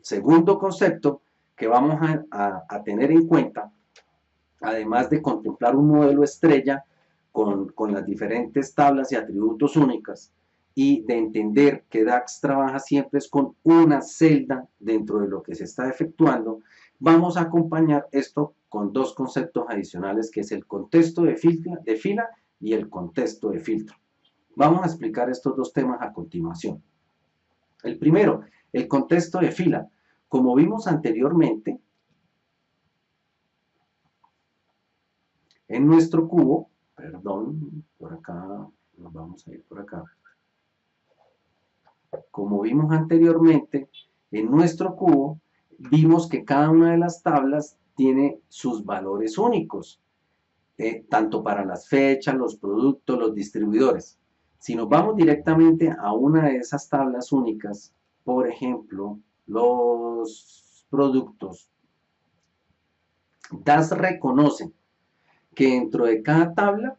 segundo concepto que vamos a tener en cuenta, además de contemplar un modelo estrella con las diferentes tablas y atributos únicas, y de entender que DAX trabaja siempre es con una celda dentro de lo que se está efectuando, vamos a acompañar esto con dos conceptos adicionales, que es el contexto de fila y el contexto de filtro. Vamos a explicar estos dos temas a continuación. El primero, el contexto de fila. Como vimos anteriormente, en nuestro cubo, perdón, por acá, nos vamos a ir por acá. Como vimos anteriormente, en nuestro cubo, vimos que cada una de las tablas tiene sus valores únicos, tanto para las fechas, los productos, los distribuidores. Si nos vamos directamente a una de esas tablas únicas, por ejemplo, los productos, DAS reconoce que dentro de cada tabla,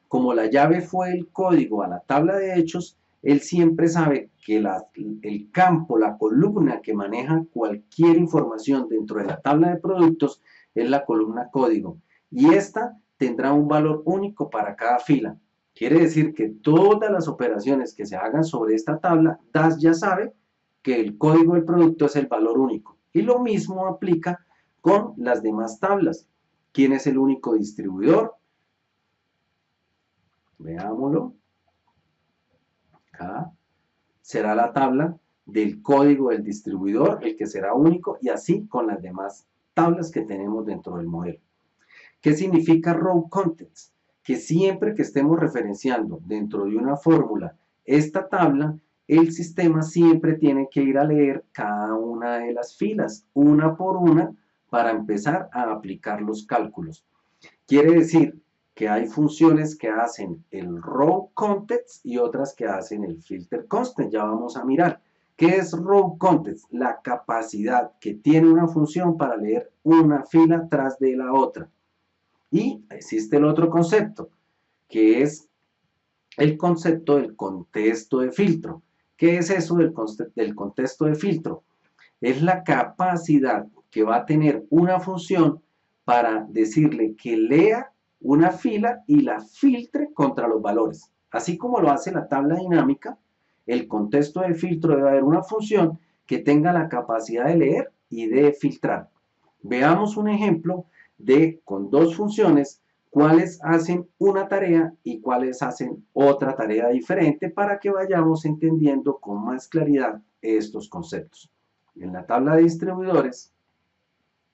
como la llave fue el código a la tabla de hechos, él siempre sabe que el campo, la columna que maneja cualquier información dentro de la tabla de productos es la columna código. Y esta tendrá un valor único para cada fila. Quiere decir que todas las operaciones que se hagan sobre esta tabla, DAS ya sabe que el código del producto es el valor único. Y lo mismo aplica con las demás tablas. ¿Quién es el único distribuidor? Veámoslo. Acá será la tabla del código del distribuidor, el que será único, y así con las demás tablas que tenemos dentro del modelo. ¿Qué significa row contents? Que siempre que estemos referenciando dentro de una fórmula esta tabla, el sistema siempre tiene que ir a leer cada una de las filas, una por una, para empezar a aplicar los cálculos. Quiere decir que hay funciones que hacen el row context y otras que hacen el filter constant. Ya vamos a mirar. ¿Qué es row context? La capacidad que tiene una función para leer una fila tras de la otra. Y existe el otro concepto, que es el concepto del contexto de filtro. ¿Qué es eso del contexto de filtro? Es la capacidad que va a tener una función para decirle que lea una fila y la filtre contra los valores. Así como lo hace la tabla dinámica, el contexto de filtro debe haber una función que tenga la capacidad de leer y de filtrar. Veamos un ejemplo de, con dos funciones, cuáles hacen una tarea y cuáles hacen otra tarea diferente para que vayamos entendiendo con más claridad estos conceptos. En la tabla de distribuidores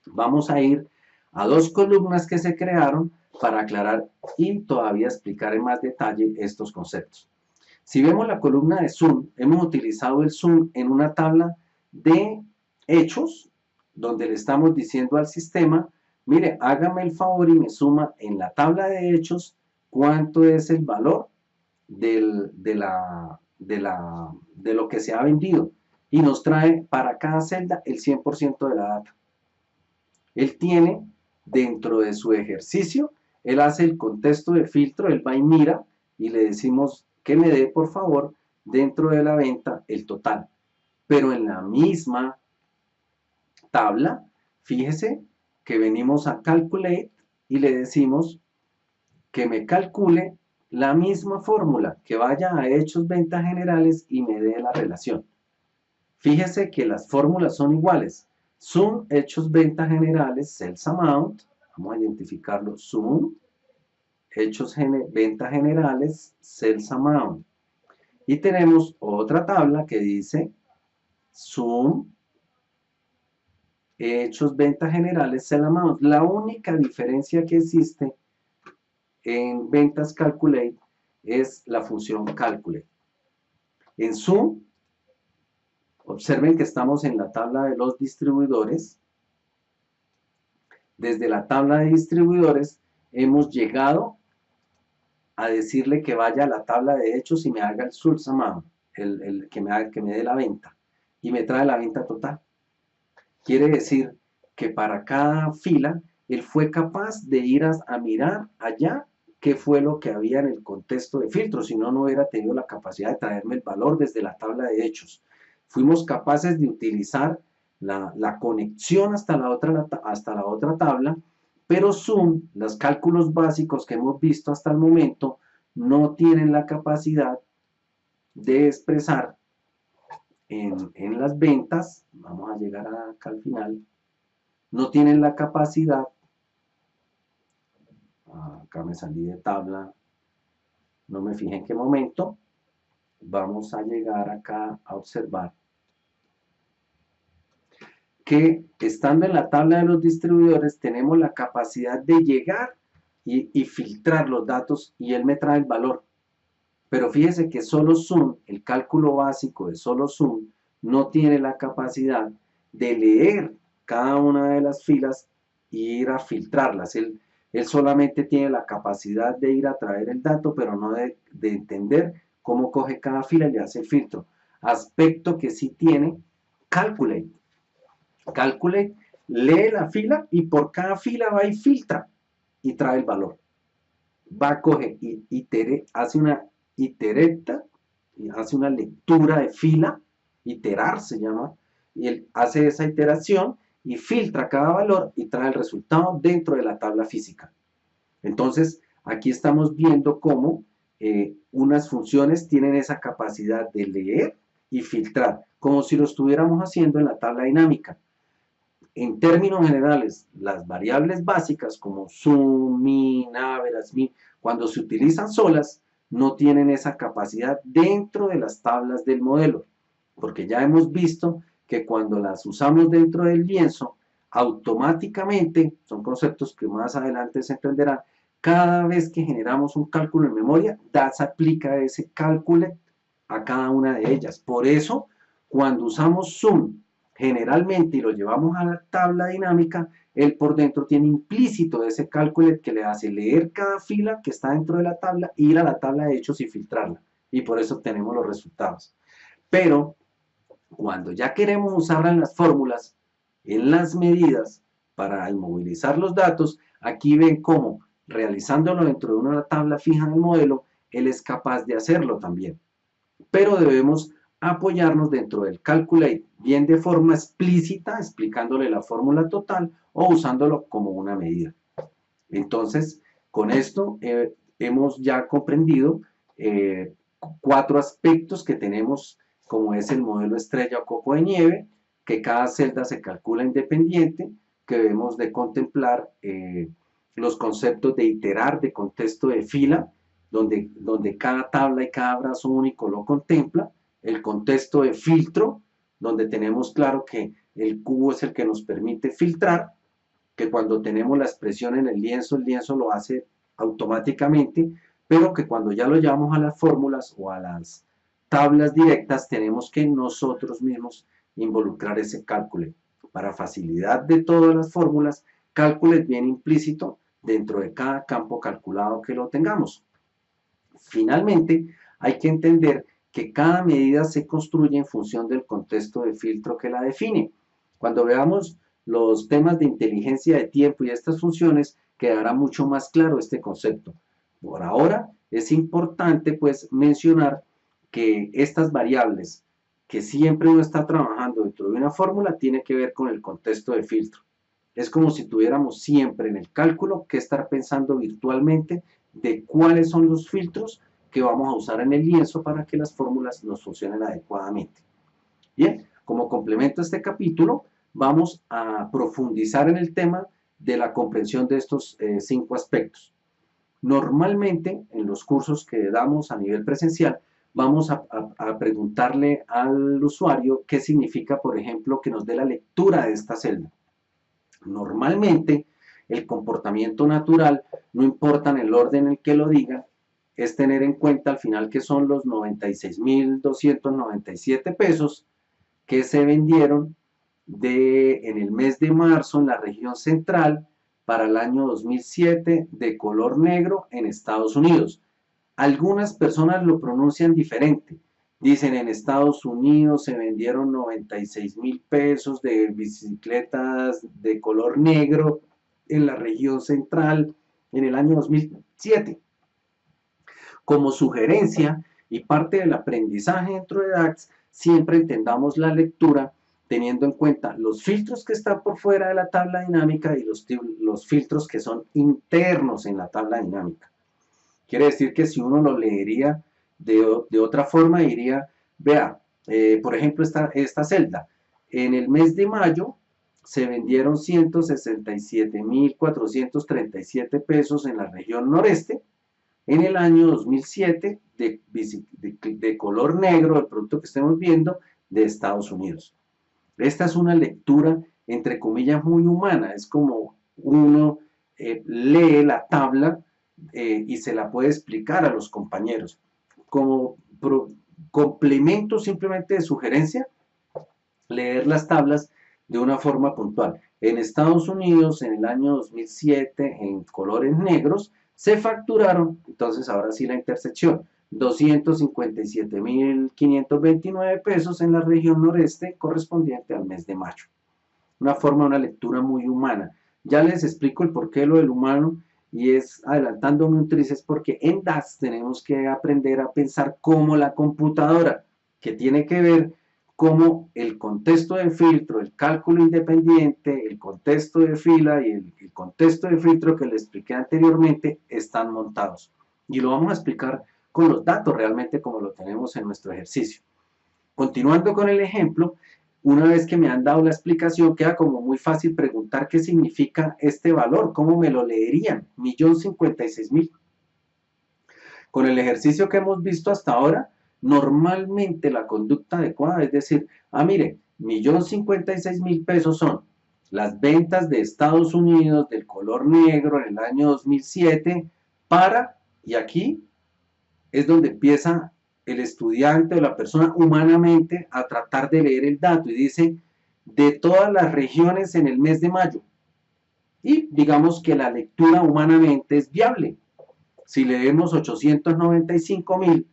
vamos a ir a dos columnas que se crearon para aclarar y todavía explicar en más detalle estos conceptos. Si vemos la columna de Zoom, hemos utilizado el Zoom en una tabla de hechos, donde le estamos diciendo al sistema, mire, hágame el favor y me suma en la tabla de hechos cuánto es el valor de lo que se ha vendido. Y nos trae para cada celda el 100% de la data. Él tiene dentro de su ejercicio, él hace el contexto de filtro, él va y mira y le decimos que me dé por favor dentro de la venta el total. Pero en la misma tabla, fíjese que venimos a calculate y le decimos que me calcule la misma fórmula, que vaya a hechos ventas generales y me dé la relación. Fíjese que las fórmulas son iguales. Sum, hechos ventas generales, sales amount. Vamos a identificarlo. Sum, hechos ventas generales, sales amount. Y tenemos otra tabla que dice sum, hechos ventas generales, sales amount. La única diferencia que existe en ventas calculate es la función calculate. En sum, observen que estamos en la tabla de los distribuidores. Desde la tabla de distribuidores hemos llegado a decirle que vaya a la tabla de hechos y me haga el source amount, que me dé la venta. Y me trae la venta total. Quiere decir que para cada fila, él fue capaz de ir a mirar allá qué fue lo que había en el contexto de filtro, si no, no hubiera tenido la capacidad de traerme el valor desde la tabla de hechos. Fuimos capaces de utilizar la conexión hasta la otra tabla, pero Zoom, los cálculos básicos que hemos visto hasta el momento, no tienen la capacidad de expresar en las ventas, vamos a llegar acá al final, no tienen la capacidad, acá me salí de tabla, no me fijé en qué momento, vamos a llegar acá a observar que estando en la tabla de los distribuidores tenemos la capacidad de llegar y filtrar los datos y él me trae el valor. Pero fíjese que solo Zoom, el cálculo básico de solo Zoom, no tiene la capacidad de leer cada una de las filas y ir a filtrarlas. Él solamente tiene la capacidad de ir a traer el dato, pero no de entender cómo coge cada fila y le hace el filtro. Aspecto que sí tiene Calculate. Calculate lee la fila y por cada fila va y filtra y trae el valor. Va a coger y hace una itereta, hace una lectura de fila, iterar se llama, y él hace esa iteración y filtra cada valor y trae el resultado dentro de la tabla física. Entonces, aquí estamos viendo cómo unas funciones tienen esa capacidad de leer y filtrar, como si lo estuviéramos haciendo en la tabla dinámica. En términos generales, las variables básicas como sum, min, average, min, cuando se utilizan solas, no tienen esa capacidad dentro de las tablas del modelo, porque ya hemos visto que cuando las usamos dentro del lienzo, automáticamente, son conceptos que más adelante se entenderán, cada vez que generamos un cálculo en memoria, DAX aplica ese cálculo a cada una de ellas. Por eso, cuando usamos sum generalmente y lo llevamos a la tabla dinámica, él por dentro tiene implícito ese cálculo que le hace leer cada fila que está dentro de la tabla, ir a la tabla de hechos y filtrarla. Y por eso tenemos los resultados. Pero cuando ya queremos usarla en las fórmulas, en las medidas, para inmovilizar los datos, aquí ven cómo realizándolo dentro de una tabla fija del modelo, él es capaz de hacerlo también. Pero debemos apoyarnos dentro del Calculate, bien de forma explícita, explicándole la fórmula total o usándolo como una medida. Entonces, con esto hemos ya comprendido 4 aspectos que tenemos, como es el modelo estrella o copo de nieve, que cada celda se calcula independiente, que debemos de contemplar los conceptos de iterar, de contexto de fila, donde cada tabla y cada brazo único lo contempla, el contexto de filtro, donde tenemos claro que el cubo es el que nos permite filtrar, que cuando tenemos la expresión en el lienzo lo hace automáticamente, pero que cuando ya lo llevamos a las fórmulas o a las tablas directas, tenemos que nosotros mismos involucrar ese cálculo. Para facilidad de todas las fórmulas, cálculo es bien implícito dentro de cada campo calculado que lo tengamos. Finalmente, hay que entender que cada medida se construye en función del contexto de filtro que la define. Cuando veamos los temas de inteligencia de tiempo y estas funciones, quedará mucho más claro este concepto. Por ahora, es importante pues mencionar que estas variables que siempre uno está trabajando dentro de una fórmula tiene que ver con el contexto de filtro. Es como si tuviéramos siempre en el cálculo que estar pensando virtualmente de cuáles son los filtros que vamos a usar en el lienzo para que las fórmulas nos funcionen adecuadamente. Bien, como complemento a este capítulo, vamos a profundizar en el tema de la comprensión de estos 5 aspectos. Normalmente, en los cursos que damos a nivel presencial, vamos a preguntarle al usuario qué significa, por ejemplo, que nos dé la lectura de esta celda. Normalmente, el comportamiento natural, no importa en el orden en el que lo diga, es tener en cuenta al final que son los 96.297 pesos que se vendieron en el mes de marzo en la región central para el año 2007 de color negro en Estados Unidos. Algunas personas lo pronuncian diferente. Dicen en Estados Unidos se vendieron 96.000 pesos de bicicletas de color negro en la región central en el año 2007. Como sugerencia y parte del aprendizaje dentro de DAX, siempre entendamos la lectura teniendo en cuenta los filtros que están por fuera de la tabla dinámica y los filtros que son internos en la tabla dinámica. Quiere decir que si uno lo leería de otra forma, diría, vea, por ejemplo, esta celda, en el mes de mayo se vendieron 167.437 pesos en la región noreste. En el año 2007, de color negro, el producto que estemos viendo, de Estados Unidos. Esta es una lectura, entre comillas, muy humana. Es como uno lee la tabla y se la puede explicar a los compañeros. Como complemento simplemente de sugerencia, leer las tablas de una forma puntual. En Estados Unidos, en el año 2007, en colores negros, se facturaron, entonces ahora sí la intersección, 257.529 pesos en la región noreste correspondiente al mes de mayo. Una forma, una lectura muy humana. Ya les explico el porqué de lo del humano y es adelantándome un tris, es porque en DAX tenemos que aprender a pensar como la computadora, que tiene que ver cómo el contexto de filtro, el cálculo independiente, el contexto de fila y el contexto de filtro que les expliqué anteriormente están montados. Y lo vamos a explicar con los datos realmente como lo tenemos en nuestro ejercicio. Continuando con el ejemplo, una vez que me han dado la explicación, queda como muy fácil preguntar qué significa este valor, cómo me lo leerían, 1.056.000. Con el ejercicio que hemos visto hasta ahora, normalmente la conducta adecuada es decir, mire, 1.056.000 pesos son las ventas de Estados Unidos del color negro en el año 2007 para, y aquí es donde empieza el estudiante o la persona humanamente a tratar de leer el dato y dice, de todas las regiones en el mes de mayo. Y digamos que la lectura humanamente es viable. Si leemos 895.000,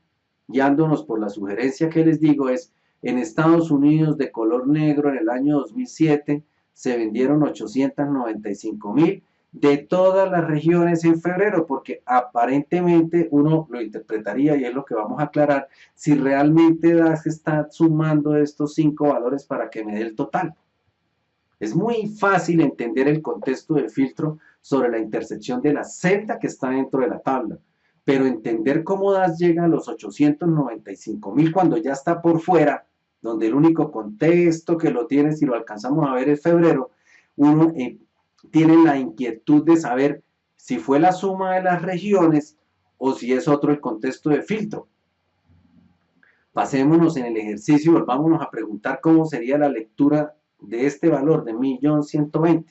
guiándonos por la sugerencia que les digo, es en Estados Unidos de color negro en el año 2007 se vendieron 895.000 de todas las regiones en febrero, porque aparentemente uno lo interpretaría, y es lo que vamos a aclarar, si realmente DAX está sumando estos 5 valores para que me dé el total. Es muy fácil entender el contexto del filtro sobre la intersección de la celda que está dentro de la tabla, pero entender cómo DAX llega a los 895.000 cuando ya está por fuera, donde el único contexto que lo tiene, si lo alcanzamos a ver, es febrero, uno tiene la inquietud de saber si fue la suma de las regiones o si es otro el contexto de filtro. Pasémonos en el ejercicio y volvámonos a preguntar cómo sería la lectura de este valor de 1.120.000.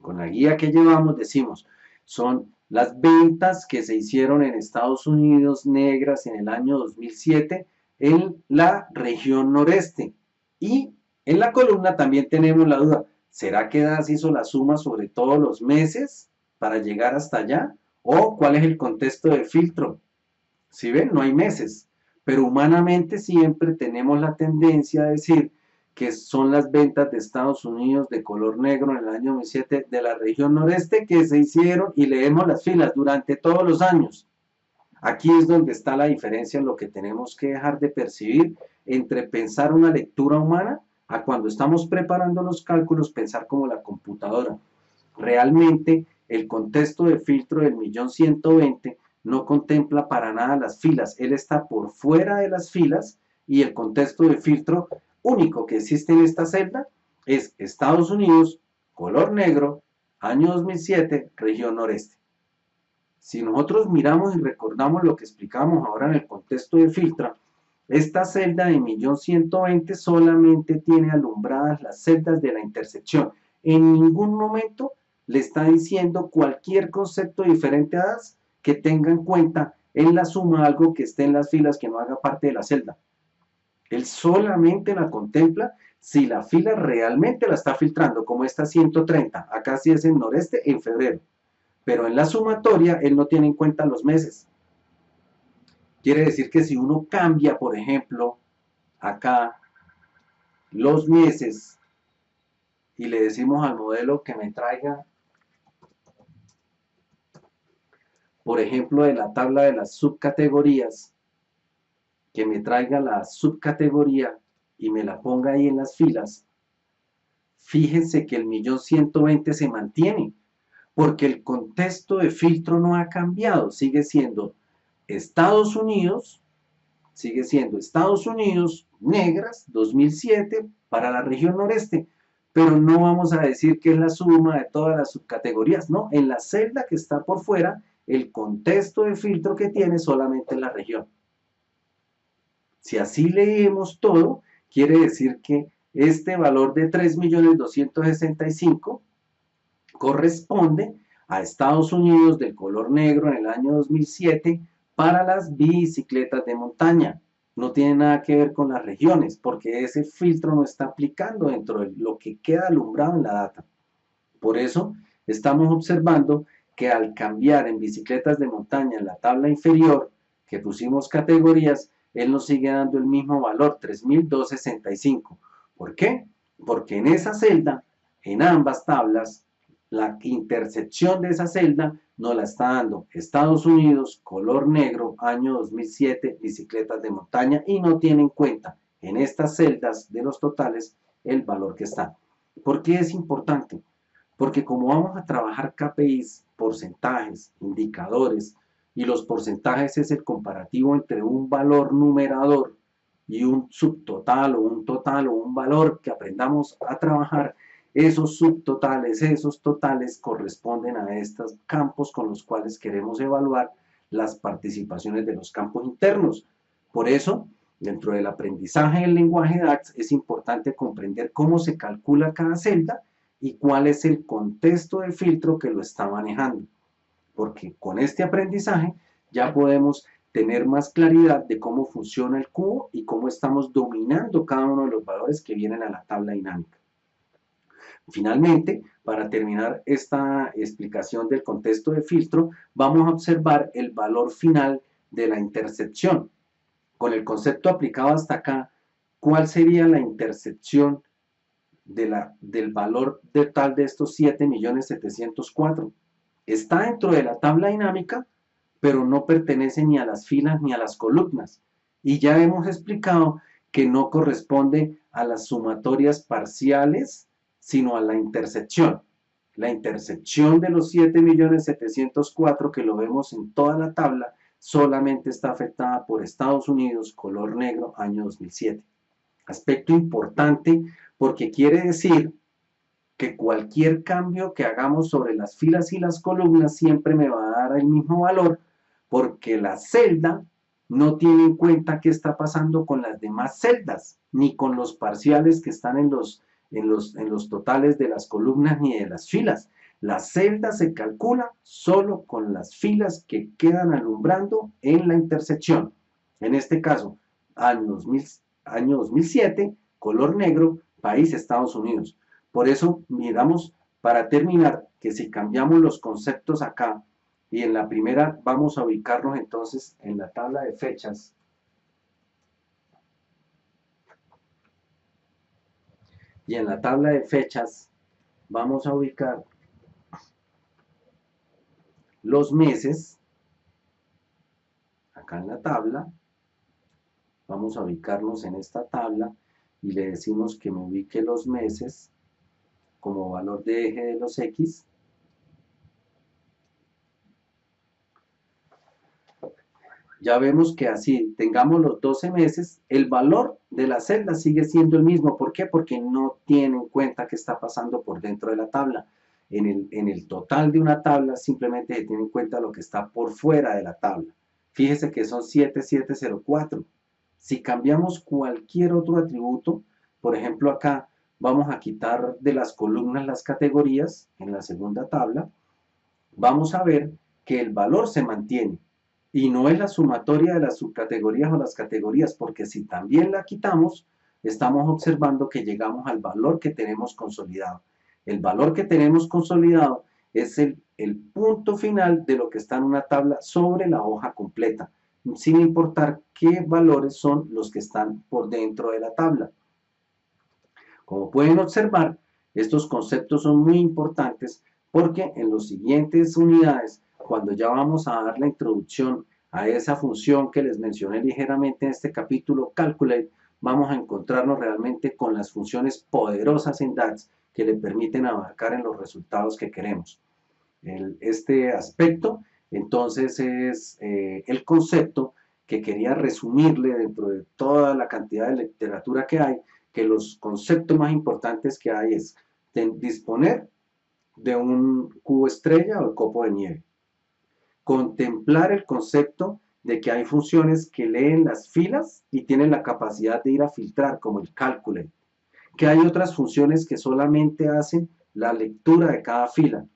Con la guía que llevamos decimos, son las ventas que se hicieron en Estados Unidos negras en el año 2007 en la región noreste. Y en la columna también tenemos la duda, ¿será que DAX hizo la suma sobre todos los meses para llegar hasta allá? ¿O cuál es el contexto de filtro? Si ven, no hay meses, pero humanamente siempre tenemos la tendencia a decir que son las ventas de Estados Unidos de color negro en el año 2007 de la región noreste que se hicieron, y leemos las filas durante todos los años. Aquí es donde está la diferencia en lo que tenemos que dejar de percibir entre pensar una lectura humana a cuando estamos preparando los cálculos pensar como la computadora. Realmente el contexto de filtro del 1.120.000 no contempla para nada las filas, él está por fuera de las filas y el contexto de filtro único que existe en esta celda es Estados Unidos, color negro, año 2007, región noreste. Si nosotros miramos y recordamos lo que explicamos ahora en el contexto de filtro, esta celda de 1.120.000 solamente tiene alumbradas las celdas de la intersección. En ningún momento le está diciendo cualquier concepto diferente a DAX que tenga en cuenta en la suma algo que esté en las filas que no haga parte de la celda. Él solamente la contempla si la fila realmente la está filtrando, como esta 130, acá sí es en noreste, en febrero. Pero en la sumatoria él no tiene en cuenta los meses. Quiere decir que si uno cambia, por ejemplo, acá los meses y le decimos al modelo que me traiga, por ejemplo, de la tabla de las subcategorías, que me traiga la subcategoría y me la ponga ahí en las filas, fíjense que el 1.120.000 se mantiene, porque el contexto de filtro no ha cambiado, Estados Unidos, sigue siendo Estados Unidos, negras, 2007, para la región noreste, pero no vamos a decir que es la suma de todas las subcategorías, no, en la celda que está por fuera, el contexto de filtro que tiene solamente la región. Si así leemos todo, quiere decir que este valor de 3.265.000 corresponde a Estados Unidos del color negro en el año 2007 para las bicicletas de montaña. No tiene nada que ver con las regiones, porque ese filtro no está aplicando dentro de lo que queda alumbrado en la data. Por eso estamos observando que al cambiar en bicicletas de montaña en la tabla inferior, que pusimos categorías, él nos sigue dando el mismo valor, 3.265. ¿Por qué? Porque en esa celda, en ambas tablas, la intersección de esa celda nos la está dando Estados Unidos, color negro, año 2007, bicicletas de montaña, y no tiene en cuenta en estas celdas de los totales el valor que está. ¿Por qué es importante? Porque como vamos a trabajar KPIs, porcentajes, indicadores, y los porcentajes es el comparativo entre un valor numerador y un subtotal o un total o un valor que aprendamos a trabajar, esos subtotales, esos totales corresponden a estos campos con los cuales queremos evaluar las participaciones de los campos internos. Por eso, dentro del aprendizaje del lenguaje DAX es importante comprender cómo se calcula cada celda y cuál es el contexto de filtro que lo está manejando. Porque con este aprendizaje ya podemos tener más claridad de cómo funciona el cubo y cómo estamos dominando cada uno de los valores que vienen a la tabla dinámica. Finalmente, para terminar esta explicación del contexto de filtro, vamos a observar el valor final de la intersección. Con el concepto aplicado hasta acá, ¿cuál sería la intersección del valor total de estos 7.704.000? Está dentro de la tabla dinámica, pero no pertenece ni a las filas ni a las columnas. Y ya hemos explicado que no corresponde a las sumatorias parciales, sino a la intersección. La intersección de los 7.704.000 que lo vemos en toda la tabla solamente está afectada por Estados Unidos, color negro, año 2007. Aspecto importante porque quiere decir que cualquier cambio que hagamos sobre las filas y las columnas siempre me va a dar el mismo valor, porque la celda no tiene en cuenta qué está pasando con las demás celdas, ni con los parciales que están en los totales de las columnas ni de las filas. La celda se calcula solo con las filas que quedan alumbrando en la intersección. En este caso, año 2007, color negro, país Estados Unidos. Por eso miramos, para terminar, que si cambiamos los conceptos acá, y en la primera vamos a ubicarnos entonces en la tabla de fechas. Y en la tabla de fechas vamos a ubicar los meses, acá en la tabla, vamos a ubicarnos en esta tabla y le decimos que me ubique los meses como valor de eje de los X. Ya vemos que así tengamos los 12 meses, el valor de la celda sigue siendo el mismo. ¿Por qué? Porque no tiene en cuenta qué está pasando por dentro de la tabla. En el total de una tabla simplemente se tiene en cuenta lo que está por fuera de la tabla. Fíjese que son 7704. Si cambiamos cualquier otro atributo, por ejemplo acá vamos a quitar de las columnas las categorías en la segunda tabla, vamos a ver que el valor se mantiene y no es la sumatoria de las subcategorías o las categorías, porque si también la quitamos, estamos observando que llegamos al valor que tenemos consolidado. El valor que tenemos consolidado es el punto final de lo que está en una tabla sobre la hoja completa, sin importar qué valores son los que están por dentro de la tabla. Como pueden observar, estos conceptos son muy importantes porque en las siguientes unidades, cuando ya vamos a dar la introducción a esa función que les mencioné ligeramente en este capítulo, Calculate, vamos a encontrarnos realmente con las funciones poderosas en DAX que le permiten abarcar en los resultados que queremos. Este aspecto, entonces, es el concepto que quería resumirle dentro de toda la cantidad de literatura que hay, que los conceptos más importantes que hay es disponer de un cubo estrella o copo de nieve, contemplar el concepto de que hay funciones que leen las filas y tienen la capacidad de ir a filtrar, como el calculate, que hay otras funciones que solamente hacen la lectura de cada fila,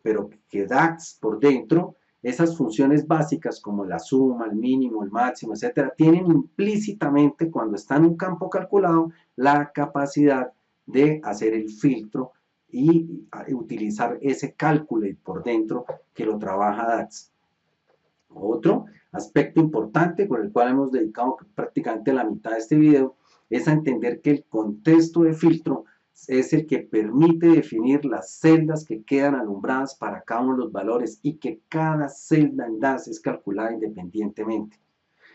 pero que DAX por dentro, esas funciones básicas como la suma, el mínimo, el máximo, etcétera, tienen implícitamente, cuando está en un campo calculado, la capacidad de hacer el filtro y utilizar ese cálculo por dentro que lo trabaja DAX. Otro aspecto importante con el cual hemos dedicado prácticamente la mitad de este video es a entender que el contexto de filtro es el que permite definir las celdas que quedan alumbradas para cada uno de los valores y que cada celda en DAX es calculada independientemente.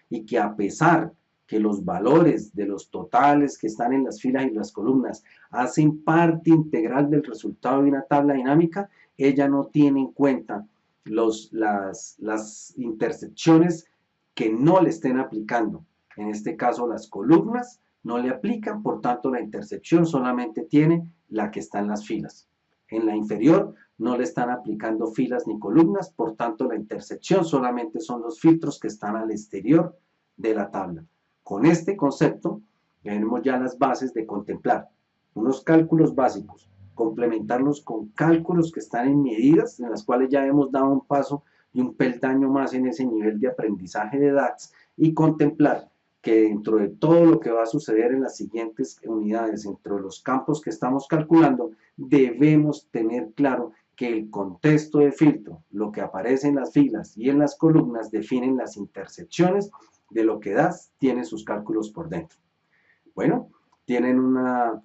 Y que a pesar que los valores de los totales que están en las filas y las columnas hacen parte integral del resultado de una tabla dinámica, ella no tiene en cuenta las intersecciones que no le estén aplicando. En este caso, las columnas no le aplican, por tanto la intersección solamente tiene la que está en las filas. En la inferior no le están aplicando filas ni columnas, por tanto la intersección solamente son los filtros que están al exterior de la tabla. Con este concepto tenemos ya las bases de contemplar unos cálculos básicos, complementarlos con cálculos que están en medidas, en las cuales ya hemos dado un paso y un peldaño más en ese nivel de aprendizaje de DAX, y contemplar que dentro de todo lo que va a suceder en las siguientes unidades, dentro de los campos que estamos calculando, debemos tener claro que el contexto de filtro, lo que aparece en las filas y en las columnas, definen las intersecciones de lo que DAX tiene sus cálculos por dentro. Bueno, tienen una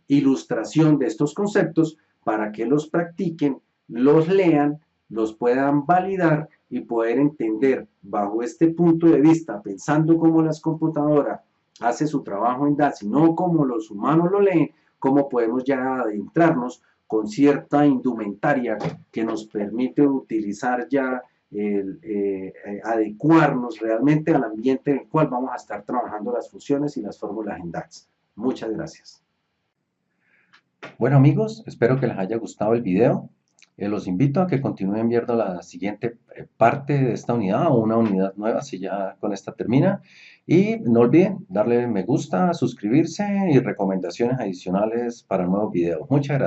ilustración de estos conceptos para que los practiquen, los lean, los puedan validar y poder entender bajo este punto de vista, pensando cómo las computadoras hace su trabajo en DAX y no como los humanos lo leen, cómo podemos ya adentrarnos con cierta indumentaria que nos permite utilizar ya adecuarnos realmente al ambiente en el cual vamos a estar trabajando las funciones y las fórmulas en DAX. Muchas gracias. Bueno amigos, espero que les haya gustado el video. Los invito a que continúen viendo la siguiente parte de esta unidad o una unidad nueva si ya con esta termina. Y no olviden darle me gusta, suscribirse y recomendaciones adicionales para nuevos videos. Muchas gracias.